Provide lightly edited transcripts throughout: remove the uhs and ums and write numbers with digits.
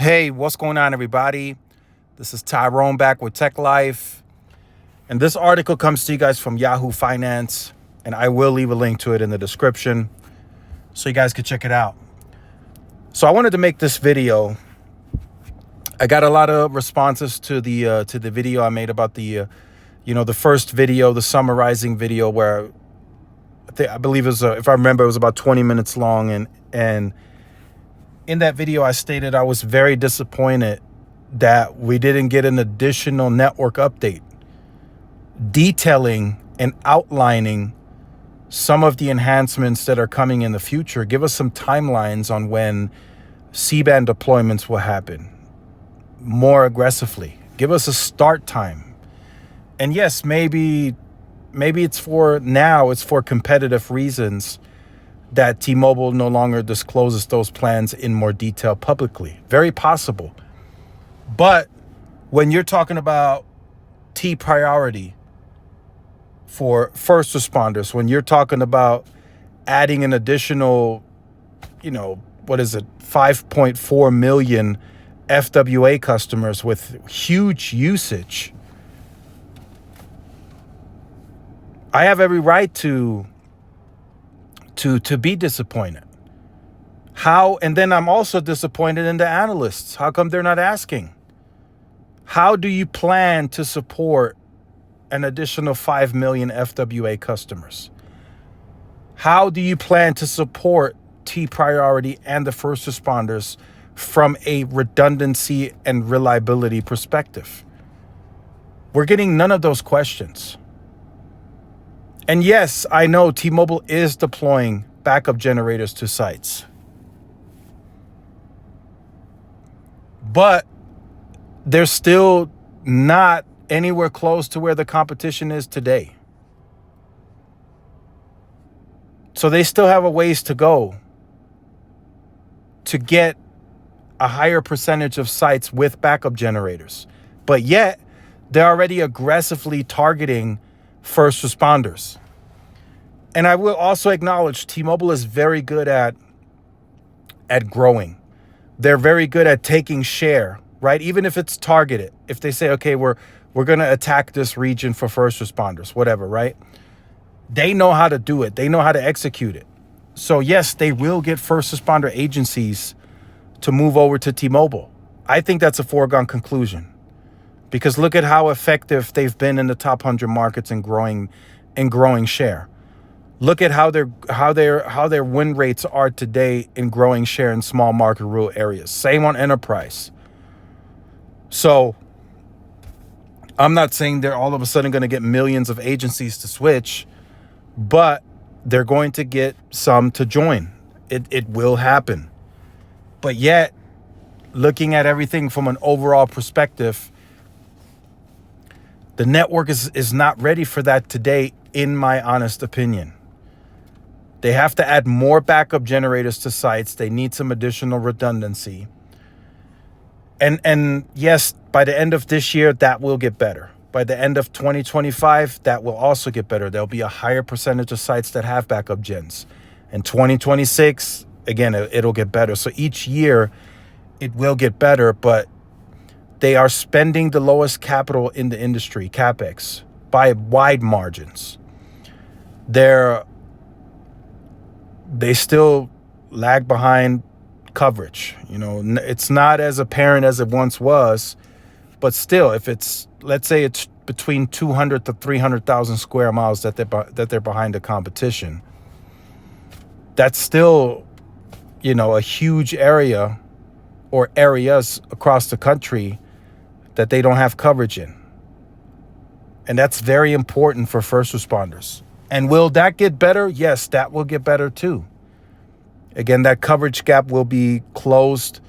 Hey, what's going on, everybody? This is Tyrone back with Tech Life. And this article comes to you guys from Yahoo Finance. And I will leave a link to it in the description so you guys can check it out. So I wanted to make this video. I got a lot of responses to the video I made about the first video, the summarizing video, where I believe it was, if I remember, it was about 20 minutes long. And in that video, I stated I was very disappointed that we didn't get an additional network update detailing and outlining some of the enhancements that are coming in the future. Give us some timelines on when C-band deployments will happen more aggressively. Give us a start time. And yes, maybe it's for competitive reasons that T-Mobile no longer discloses those plans in more detail publicly. Very possible. But when you're talking about T priority for first responders, when you're talking about adding an additional, 5.4 million FWA customers with huge usage, I have every right to be disappointed. How? And then I'm also disappointed in the analysts. How come they're not asking? How do you plan to support an additional 5 million FWA customers? How do you plan to support T priority and the first responders from a redundancy and reliability perspective? We're getting none of those questions. And yes, I know T-Mobile is deploying backup generators to sites. But they're still not anywhere close to where the competition is today. So they still have a ways to go to get a higher percentage of sites with backup generators. But yet, they're already aggressively targeting first responders. And I will also acknowledge T-Mobile is very good at growing. They're very good at taking share, right? Even if it's targeted. If they say, okay, we're going to attack this region for first responders, whatever, right? They know how to do it. They know how to execute it. So yes, they will get first responder agencies to move over to T-Mobile. I think that's a foregone conclusion. Because look at how effective they've been in the top 100 markets and growing share. Look at how their win rates are today in growing share in small market rural areas. Same on enterprise. So I'm not saying they're all of a sudden going to get millions of agencies to switch, but they're going to get some to join. It will happen. But yet, looking at everything from an overall perspective, the network is not ready for that today, in my honest opinion. They have to add more backup generators to sites. They need some additional redundancy. And yes, by the end of this year, that will get better. By the end of 2025, that will also get better. There'll be a higher percentage of sites that have backup gens. In 2026, again, it'll get better. So each year, it will get better, but they are spending the lowest capital in the industry, CapEx, by wide margins. They still lag behind coverage. It's not as apparent as it once was, but still, if let's say it's between 200 to 300,000 square miles that they're behind the competition, that's still, a huge area or areas across the country that they don't have coverage in. And that's very important for first responders. And will that get better? Yes, that will get better too. Again, that coverage gap will be closed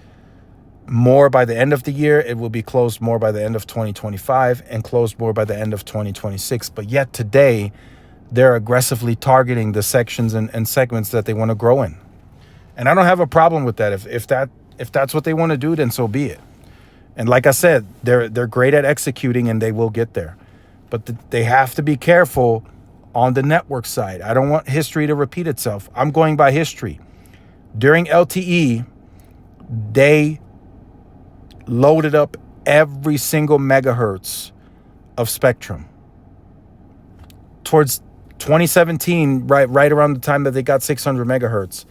more by the end of the year. It will be closed more by the end of 2025 and closed more by the end of 2026. But yet today, they're aggressively targeting the sections and segments that they want to grow in. And I don't have a problem with that. If that's what they want to do, then so be it. And like I said, they're great at executing and they will get there. But they have to be careful on the network side. I don't want history to repeat itself. I'm going by history. During LTE, they loaded up every single megahertz of spectrum. Towards 2017, right around the time that they got 600 megahertz,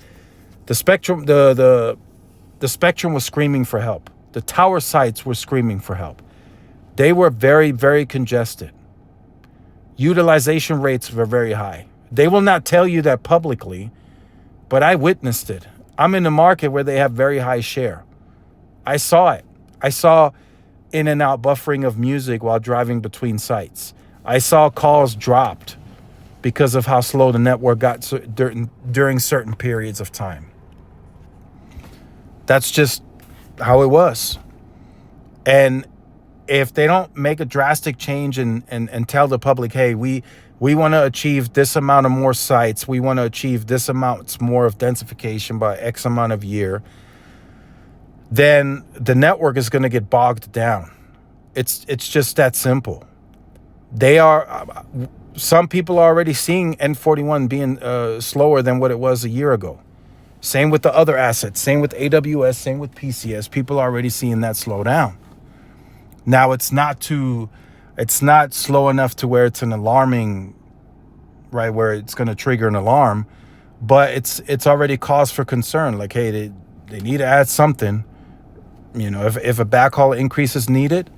the spectrum, the spectrum was screaming for help. The tower sites were screaming for help. They were very, very congested. Utilization rates were very high. They will not tell you that publicly, but I witnessed it. I'm in a market where they have very high share. I saw it. I saw in and out buffering of music while driving between sites. I saw calls dropped because of how slow the network got during certain periods of time. That's just how it was. And if they don't make a drastic change and tell the public, hey, we want to achieve this amount of more sites, we want to achieve this amount more of densification by X amount of year, then the network is going to get bogged down. It's just that simple. Some people are already seeing N41 being slower than what it was a year ago. Same with the other assets, same with AWS, same with PCS. People are already seeing that slow down. Now it's not slow enough to where it's an alarming, right, where it's going to trigger an alarm, but it's already cause for concern. Like, hey, they need to add something. You know, if a backhaul increase is needed,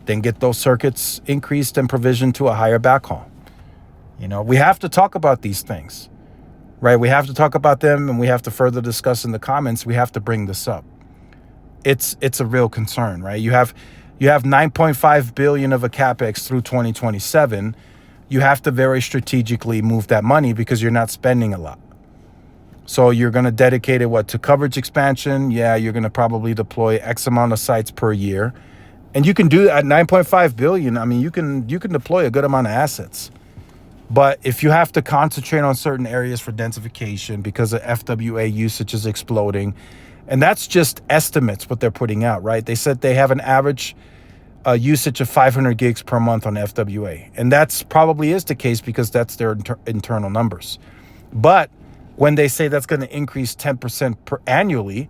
then get those circuits increased and provisioned to a higher backhaul. You know, we have to talk about these things, right? We have to talk about them, and we have to further discuss in the comments. We have to bring this up. It's a real concern, right? You have 9.5 billion of a capex through 2027. You have to very strategically move that money because you're not spending a lot. So you're going to dedicate it to coverage expansion. Yeah, you're going to probably deploy X amount of sites per year. And you can do at 9.5 billion. I mean, you can deploy a good amount of assets. But if you have to concentrate on certain areas for densification because of FWA usage is exploding, and that's just estimates what they're putting out, right? They said they have an average usage of 500 gigs per month on FWA. And that's probably is the case because that's their internal numbers. But when they say that's going to increase 10% annually,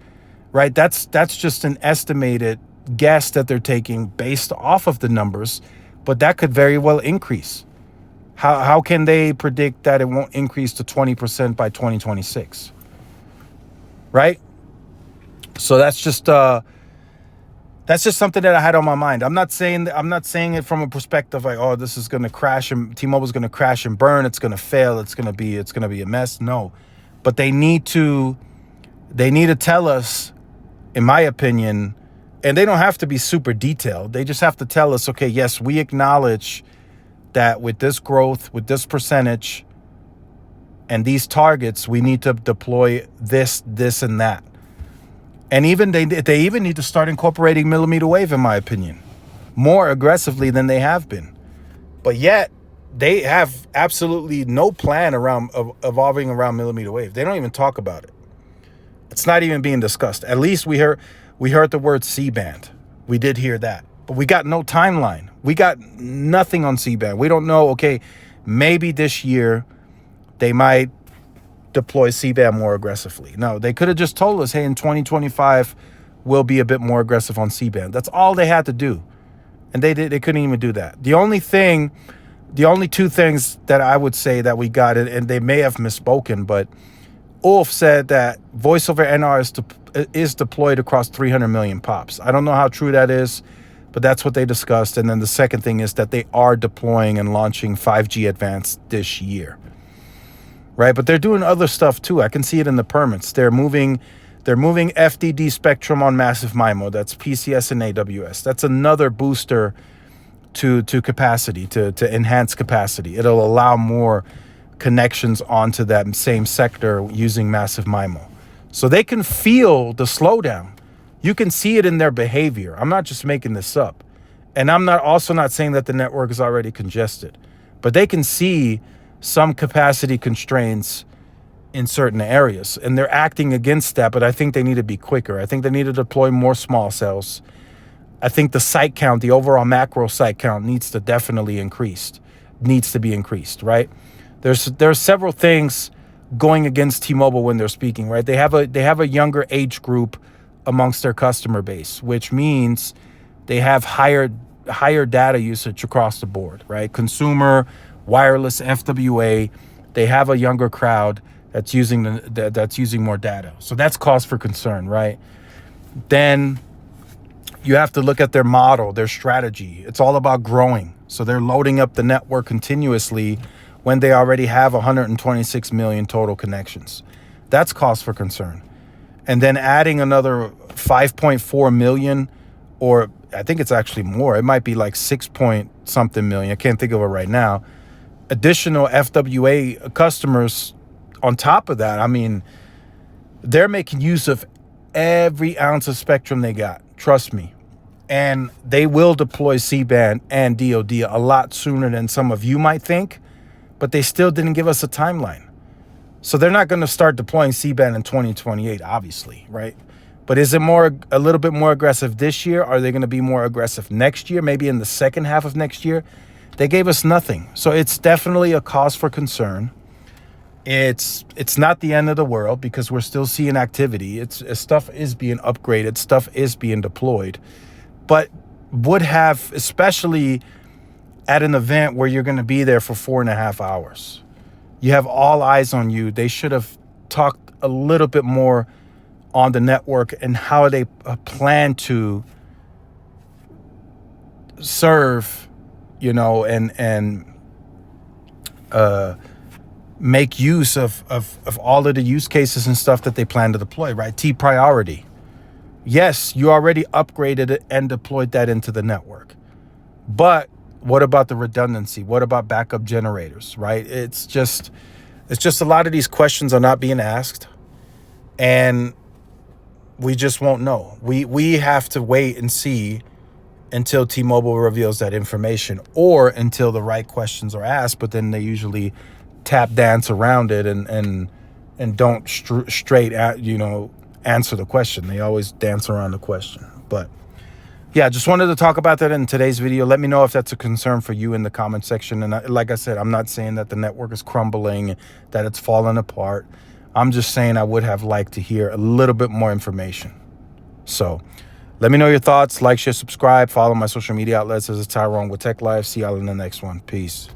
right? That's just an estimated guess that they're taking based off of the numbers, but that could very well increase. How can they predict that it won't increase to 20% by 2026? Right? So that's just something that I had on my mind. I'm not saying it from a perspective like, oh, this is going to crash and T-Mobile's going to crash and burn. It's going to fail. It's going to be a mess. No, but they need to tell us, in my opinion, and they don't have to be super detailed. They just have to tell us, okay, yes, we acknowledge that with this growth, with this percentage, and these targets, we need to deploy this, and that. And even they even need to start incorporating millimeter wave, in my opinion, more aggressively than they have been. But yet they have absolutely no plan of evolving around millimeter wave. They don't even talk about it. It's not even being discussed. At least we heard the word C-band. We did hear that, but we got no timeline. We got nothing on C-band. We don't know. Okay, maybe this year they might deploy C-band more aggressively. No, they could have just told us, hey, in 2025, we'll be a bit more aggressive on C-band. That's all they had to do. And they couldn't even do that. The only two things that I would say that we got, and they may have misspoken, but Ulf said that voice over NR is deployed across 300 million pops. I don't know how true that is, but that's what they discussed. And then the second thing is that they are deploying and launching 5G Advanced this year. Right, but they're doing other stuff too. I can see it in the permits. They're moving FDD spectrum on massive MIMO. That's PCS and AWS. That's another booster to capacity, to enhance capacity. It'll allow more connections onto that same sector using massive MIMO. So they can feel the slowdown. You can see it in their behavior. I'm not just making this up. And I'm also not saying that the network is already congested, but they can see some capacity constraints in certain areas, and they're acting against that. But I think they need to be quicker. I think they need to deploy more small cells. I think the site count, the overall macro site count, needs to be increased, right? There's several things going against T-Mobile when they're speaking, right? They have a younger age group amongst their customer base, which means they have higher data usage across the board, right? Consumer, wireless, FWA, they have a younger crowd that's using more data. So that's cause for concern, right? Then you have to look at their model, their strategy. It's all about growing. So they're loading up the network continuously when they already have 126 million total connections. That's cause for concern. And then adding another 5.4 million, or I think it's actually more. It might be like 6 point something million. I can't think of it right now. Additional FWA customers on top of that. I mean, they're making use of every ounce of spectrum they got. Trust me. And they will deploy C-band and DoD a lot sooner than some of you might think, but they still didn't give us a timeline. So they're not going to start deploying C-band in 2028, obviously, right? But is it a little bit more aggressive this year? Are they going to be more aggressive next year? Maybe in the second half of next year? They gave us nothing. So it's definitely a cause for concern. It's not the end of the world because we're still seeing activity. Stuff is being upgraded. Stuff is being deployed. But would have, especially at an event where you're going to be there for 4.5 hours, you have all eyes on you. They should have talked a little bit more on the network and how they plan to serve, and make use of all of the use cases and stuff that they plan to deploy, right? T priority. Yes, you already upgraded it and deployed that into the network. But what about the redundancy? What about backup generators, right? It's just a lot of these questions are not being asked, and we just won't know. We have to wait and see until T-Mobile reveals that information, or until the right questions are asked, but then they usually tap dance around it and don't straight at, answer the question. They always dance around the question. But yeah, just wanted to talk about that in today's video. Let me know if that's a concern for you in the comment section. And like I said, I'm not saying that the network is crumbling, that it's falling apart. I'm just saying I would have liked to hear a little bit more information. So let me know your thoughts. Like, share, subscribe, follow my social media outlets. This is Tyrone with Tech Life. See y'all in the next one. Peace.